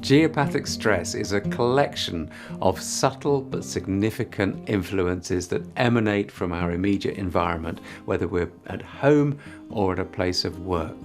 Geopathic stress is a collection of subtle but significant influences that emanate from our immediate environment, whether we're at home or at a place of work.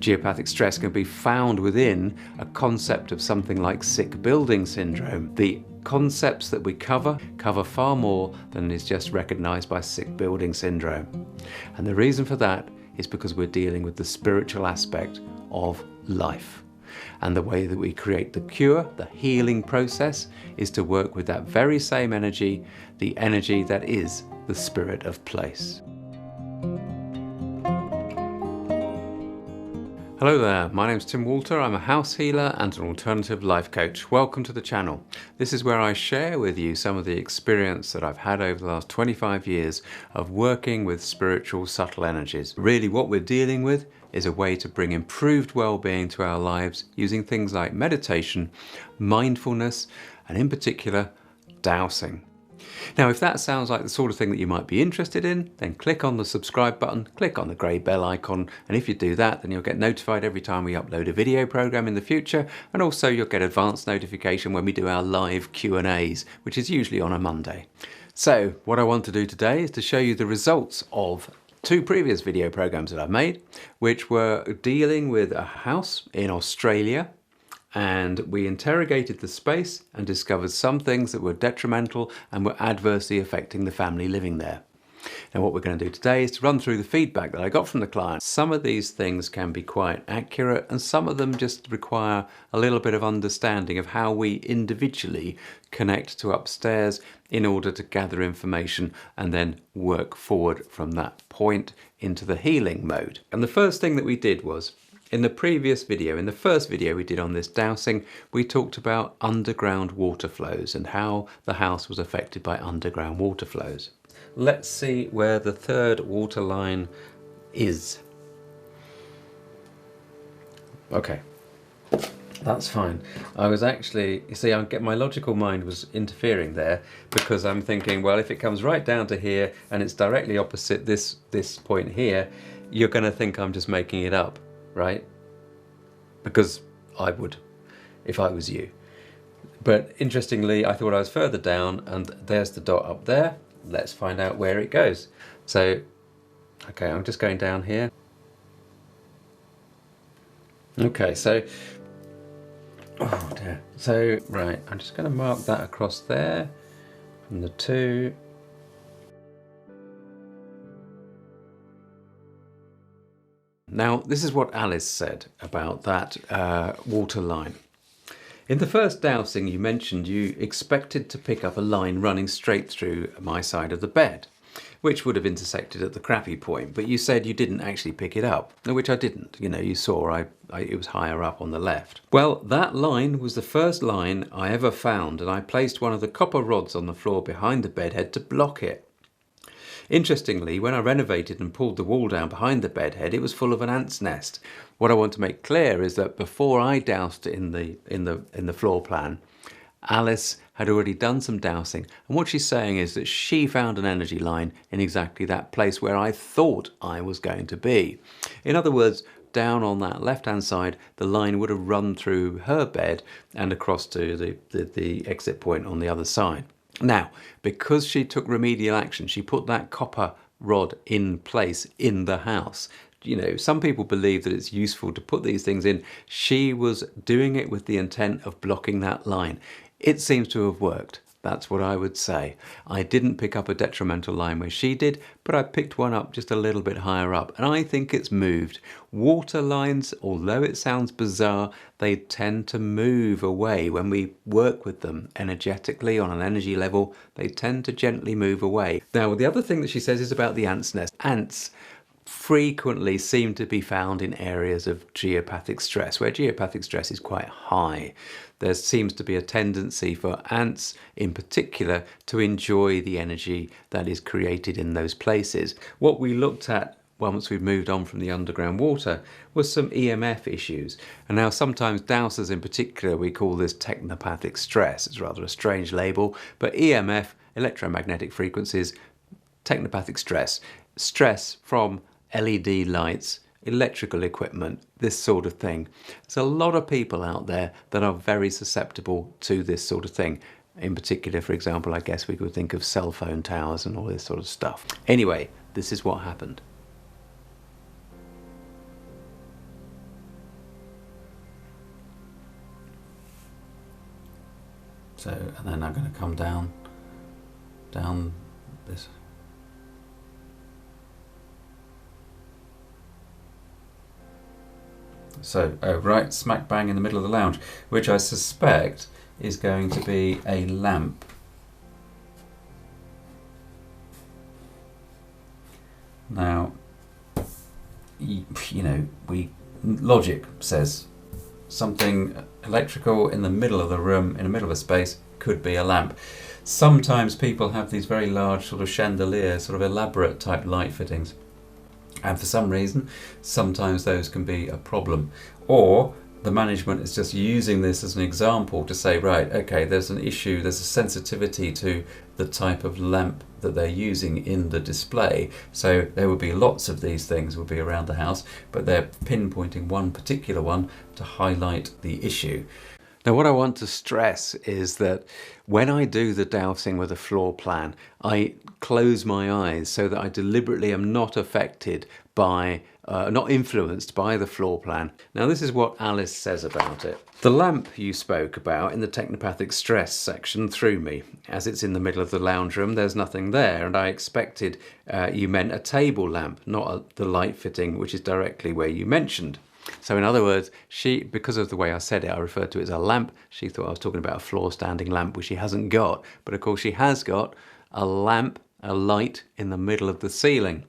Geopathic stress can be found within a concept of something like sick building syndrome. The concepts that we cover far more than is just recognised by sick building syndrome. And the reason for that is because we're dealing with the spiritual aspect of life. And the way that we create the cure, the healing process, is to work with that very same energy, the energy that is the spirit of place. Hello there, my name's Tim Walter. I'm a house healer and an alternative life coach. Welcome to the channel. This is where I share with you some of the experience that I've had over the last 25 years of working with spiritual subtle energies. Really what we're dealing with is a way to bring improved well-being to our lives using things like meditation, mindfulness, and in particular, dowsing. Now, if that sounds like the sort of thing that you might be interested in, then click on the subscribe button, click on the grey bell icon, and if you do that, then you'll get notified every time we upload a video program in the future, and also you'll get advanced notification when we do our live Q&As, which is usually on a Monday. So, what I want to do today is to show you the results of two previous video programs that I've made, which were dealing with a house in Australia, and we interrogated the space and discovered some things that were detrimental and were adversely affecting the family living there. Now what we're going to do today is to run through the feedback that I got from the client. Some of these things can be quite accurate and some of them just require a little bit of understanding of how we individually connect to upstairs in order to gather information and then work forward from that point into the healing mode. And the first thing that we did was, in the first video we did on this dowsing, we talked about underground water flows and how the house was affected by underground water flows. Let's see where the third water line is. Okay, that's fine. I was actually, you see, my logical mind was interfering there because I'm thinking, well, if it comes right down to here and it's directly opposite this point here, you're going to think I'm just making it up, right? Because I would, if I was you. But interestingly, I thought I was further down and there's the dot up there. Let's find out where it goes. So, okay, I'm just going down here. Okay, so, oh dear. So, right, I'm just going to mark that across there from the two. Now, this is what Alice said about that water line. In the first dowsing you mentioned you expected to pick up a line running straight through my side of the bed, which would have intersected at the crappy point, but you said you didn't actually pick it up, which I didn't. You know, you saw it was higher up on the left. Well, that line was the first line I ever found, and I placed one of the copper rods on the floor behind the bedhead to block it. Interestingly, when I renovated and pulled the wall down behind the bedhead, it was full of an ant's nest. What I want to make clear is that before I doused it in the floor plan, Alice had already done some dowsing, and what she's saying is that she found an energy line in exactly that place where I thought I was going to be. In other words, down on that left-hand side, the line would have run through her bed and across to the exit point on the other side. Now, because she took remedial action, she put that copper rod in place in the house. You know, some people believe that it's useful to put these things in. She was doing it with the intent of blocking that line. It seems to have worked. That's what I would say. I didn't pick up a detrimental line where she did, but I picked one up just a little bit higher up, and I think it's moved. Water lines, although it sounds bizarre, they tend to move away when we work with them energetically on an energy level. They tend to gently move away. Now, the other thing that she says is about the ant's nest. Ants frequently seem to be found in areas of geopathic stress, where geopathic stress is quite high. There seems to be a tendency for ants in particular to enjoy the energy that is created in those places. What we looked at once we've moved on from the underground water was some EMF issues. And now sometimes dowsers in particular, we call this technopathic stress. It's rather a strange label, but EMF, electromagnetic frequencies, technopathic stress, stress from LED lights electrical equipment, this sort of thing. There's a lot of people out there that are very susceptible to this sort of thing. In particular, for example, I guess we could think of cell phone towers and all this sort of stuff. Anyway, this is what happened. So, and then I'm going to come down this. So, right smack bang in the middle of the lounge, which I suspect is going to be a lamp. Now, you know, logic says something electrical in the middle of the room, in the middle of a space, could be a lamp. Sometimes people have these very large sort of chandelier, sort of elaborate type light fittings. And for some reason, sometimes those can be a problem. Or the management is just using this as an example to say, right, okay, there's an issue, there's a sensitivity to the type of lamp that they're using in the display. So there will be lots of these things will be around the house, but they're pinpointing one particular one to highlight the issue. Now, what I want to stress is that when I do the dowsing with a floor plan, I close my eyes so that I deliberately am not affected by, not influenced by the floor plan. Now, this is what Alice says about it. The lamp you spoke about in the technopathic stress section threw me. As it's in the middle of the lounge room, there's nothing there, and I expected you meant a table lamp, not the light fitting, which is directly where you mentioned. So in other words, she, because of the way I said it, I referred to it as a lamp. She thought I was talking about a floor standing lamp, which she hasn't got. But of course she has got a lamp, a light in the middle of the ceiling.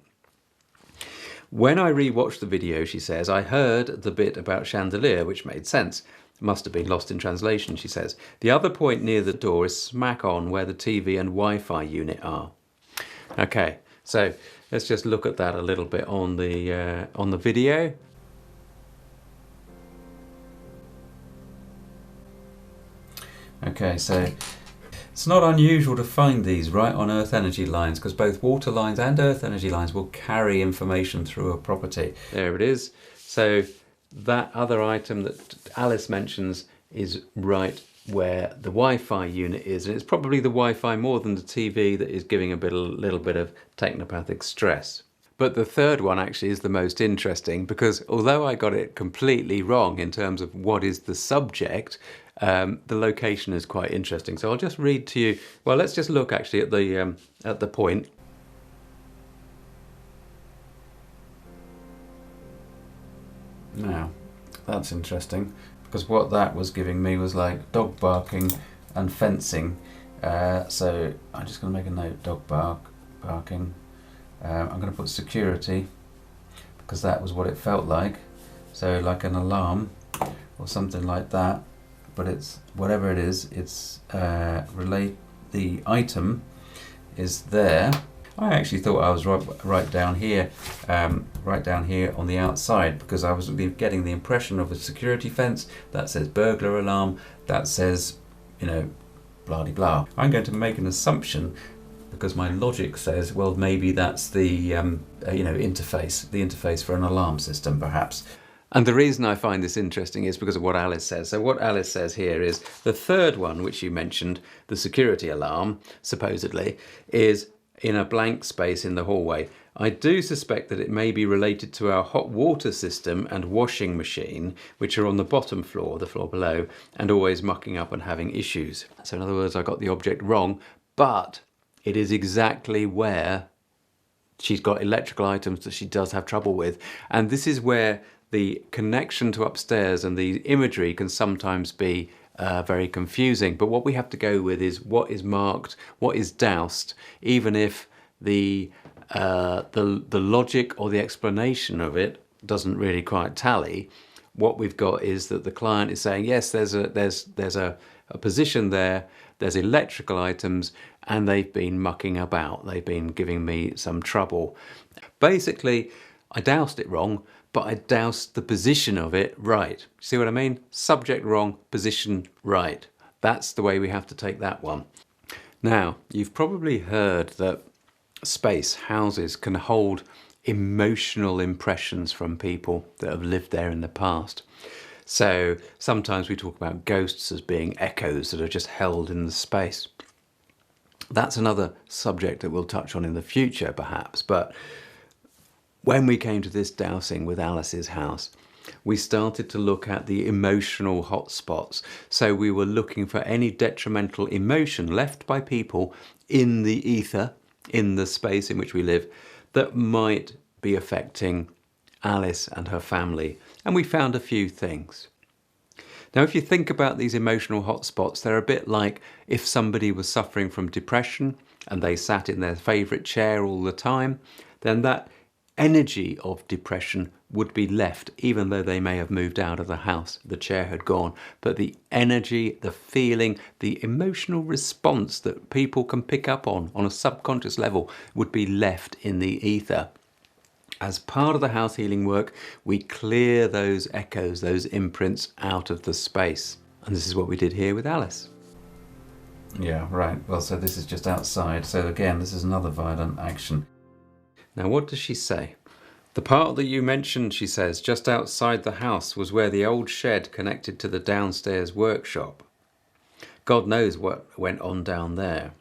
When I rewatched the video, she says, I heard the bit about chandelier, which made sense. Must have been lost in translation, she says. The other point near the door is smack on where the TV and Wi-Fi unit are. Okay, so let's just look at that a little bit on the video. Okay, so it's not unusual to find these right on earth energy lines because both water lines and earth energy lines will carry information through a property. There it is. So that other item that Alice mentions is right where the Wi-Fi unit is, and it's probably the Wi-Fi more than the TV that is giving a little bit of technopathic stress. But the third one actually is the most interesting because although I got it completely wrong in terms of what is the subject, the location is quite interesting. So I'll just read to you. Well, let's just look actually at the point. Now, that's interesting because what that was giving me was like dog barking and fencing. So I'm just going to make a note: dog barking. I'm going to put security because that was what it felt like. So like an alarm or something like that. But it's whatever it is, it's the item is there. I actually thought I was right down here on the outside because I was getting the impression of a security fence that says burglar alarm, that says, you know, blah de blah. I'm going to make an assumption because my logic says, well, maybe that's the interface for an alarm system, perhaps. And the reason I find this interesting is because of what Alice says. So what Alice says here is the third one, which you mentioned, the security alarm, supposedly, is in a blank space in the hallway. I do suspect that it may be related to our hot water system and washing machine, which are on the bottom floor, the floor below, and always mucking up and having issues. So in other words, I got the object wrong, but it is exactly where she's got electrical items that she does have trouble with. And this is where the connection to upstairs and the imagery can sometimes be very confusing. But what we have to go with is what is marked, what is doused, even if the logic or the explanation of it doesn't really quite tally. What we've got is that the client is saying, yes, there's a position there, there's electrical items, and they've been mucking about. They've been giving me some trouble. Basically, I doused it wrong, but I doused the position of it right. See what I mean? Subject wrong, position right. That's the way we have to take that one. Now, you've probably heard that space, houses, can hold emotional impressions from people that have lived there in the past. So sometimes we talk about ghosts as being echoes that are just held in the space. That's another subject that we'll touch on in the future, perhaps. But when we came to this dowsing with Alice's house, we started to look at the emotional hotspots. So we were looking for any detrimental emotion left by people in the ether, in the space in which we live, that might be affecting Alice and her family. And we found a few things. Now, if you think about these emotional hotspots, they're a bit like if somebody was suffering from depression and they sat in their favourite chair all the time, then that energy of depression would be left, even though they may have moved out of the house, the chair had gone. But the energy, the feeling, the emotional response that people can pick up on a subconscious level would be left in the ether. As part of the house healing work, we clear those echoes, those imprints out of the space. And this is what we did here with Alice. Yeah, right. Well, so this is just outside. So again, this is another violent action. Now, what does she say? The part that you mentioned, she says, just outside the house was where the old shed connected to the downstairs workshop. God knows what went on down there.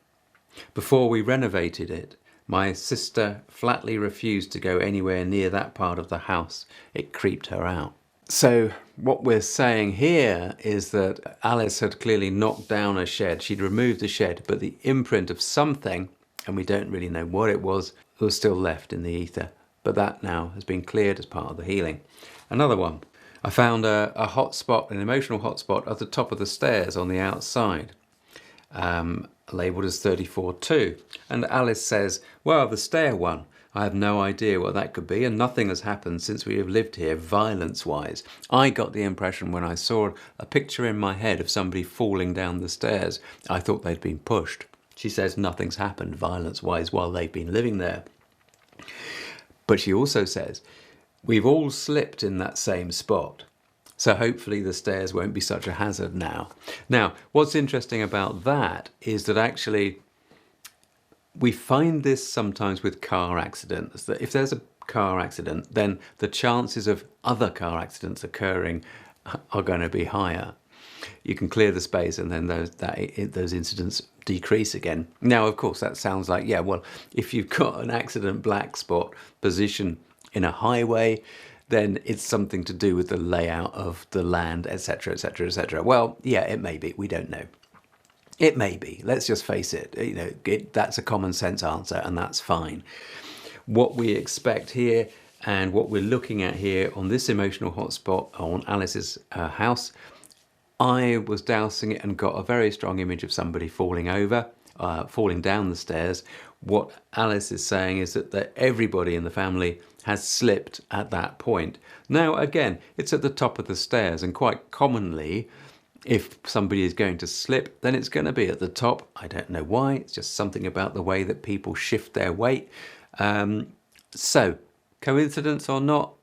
Before we renovated it, my sister flatly refused to go anywhere near that part of the house. It creeped her out. So what we're saying here is that Alice had clearly knocked down a shed. She'd removed the shed, but the imprint of something, and we don't really know what it was still left in the ether. But that now has been cleared as part of the healing. Another one. I found a hotspot, an emotional hotspot at the top of the stairs on the outside. Labelled as 34-2. And Alice says, well, the stair one, I have no idea what that could be, and nothing has happened since we have lived here, violence-wise. I got the impression when I saw a picture in my head of somebody falling down the stairs, I thought they'd been pushed. She says nothing's happened violence-wise while they've been living there. But she also says, we've all slipped in that same spot. So hopefully the stairs won't be such a hazard now. Now, what's interesting about that is that actually we find this sometimes with car accidents, that if there's a car accident, then the chances of other car accidents occurring are going to be higher. You can clear the space and then those incidents decrease again. Now, of course, that sounds like, yeah, well, if you've got an accident black spot position in a highway, then it's something to do with the layout of the land, etc., etc., etc. Well, yeah, it may be. We don't know. It may be. Let's just face it. You know, that's a common sense answer, and that's fine. What we expect here and what we're looking at here on this emotional hotspot on Alice's house, I was dowsing it and got a very strong image of somebody falling over, falling down the stairs. What Alice is saying is that everybody in the family has slipped at that point. Now, again, it's at the top of the stairs, and quite commonly, if somebody is going to slip, then it's going to be at the top. I don't know why. It's just something about the way that people shift their weight. So, coincidence or not,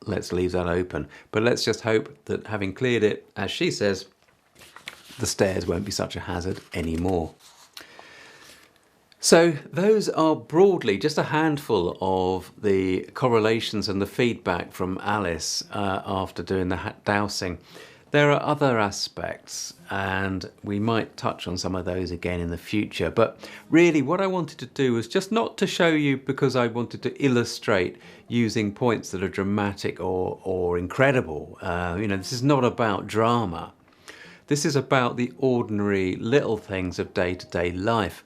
let's leave that open. But let's just hope that having cleared it, as she says, the stairs won't be such a hazard anymore. So those are broadly just a handful of the correlations and the feedback from Alice after doing the dowsing. There are other aspects, and we might touch on some of those again in the future. But really what I wanted to do was just not to show you because I wanted to illustrate using points that are dramatic or incredible. This is not about drama. This is about the ordinary little things of day-to-day life.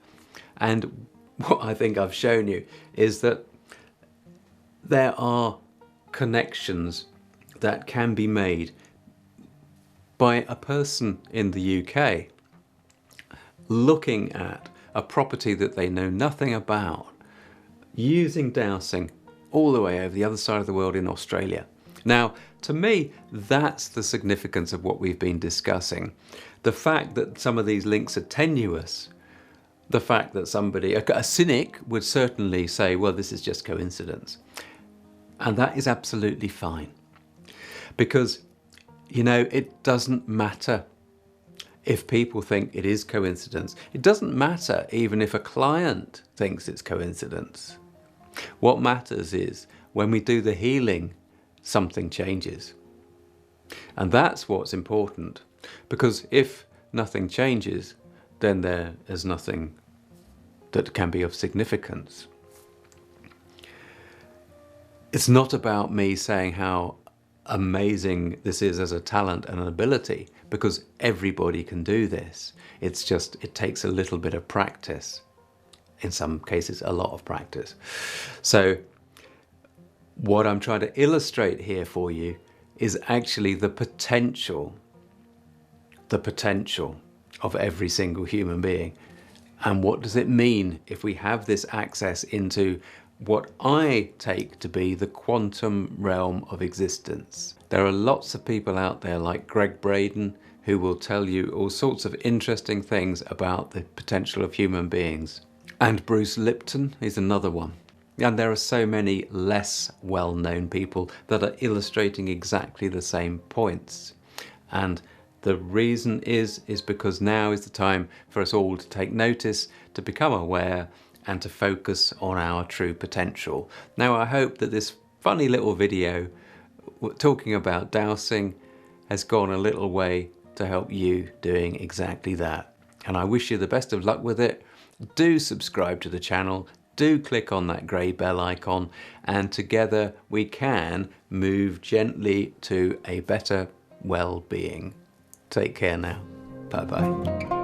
And what I think I've shown you is that there are connections that can be made by a person in the UK looking at a property that they know nothing about, using dowsing all the way over the other side of the world in Australia. Now, to me, that's the significance of what we've been discussing. The fact that some of these links are tenuous, the fact that somebody, a cynic would certainly say, well, this is just coincidence. And that is absolutely fine. Because, it doesn't matter if people think it is coincidence. It doesn't matter even if a client thinks it's coincidence. What matters is when we do the healing, something changes. And that's what's important, because if nothing changes, then there is nothing that can be of significance. It's not about me saying how amazing this is as a talent and an ability, because everybody can do this. It's just, it takes a little bit of practice. In some cases, a lot of practice. So what I'm trying to illustrate here for you is actually the potential of every single human being. And what does it mean if we have this access into what I take to be the quantum realm of existence? There are lots of people out there like Greg Braden who will tell you all sorts of interesting things about the potential of human beings. And Bruce Lipton is another one. And there are so many less well-known people that are illustrating exactly the same points. And the reason is because now is the time for us all to take notice, to become aware, and to focus on our true potential. Now, I hope that this funny little video talking about dowsing has gone a little way to help you doing exactly that. And I wish you the best of luck with it. Do subscribe to the channel, do click on that grey bell icon, and together we can move gently to a better well-being. Take care now. Bye-bye.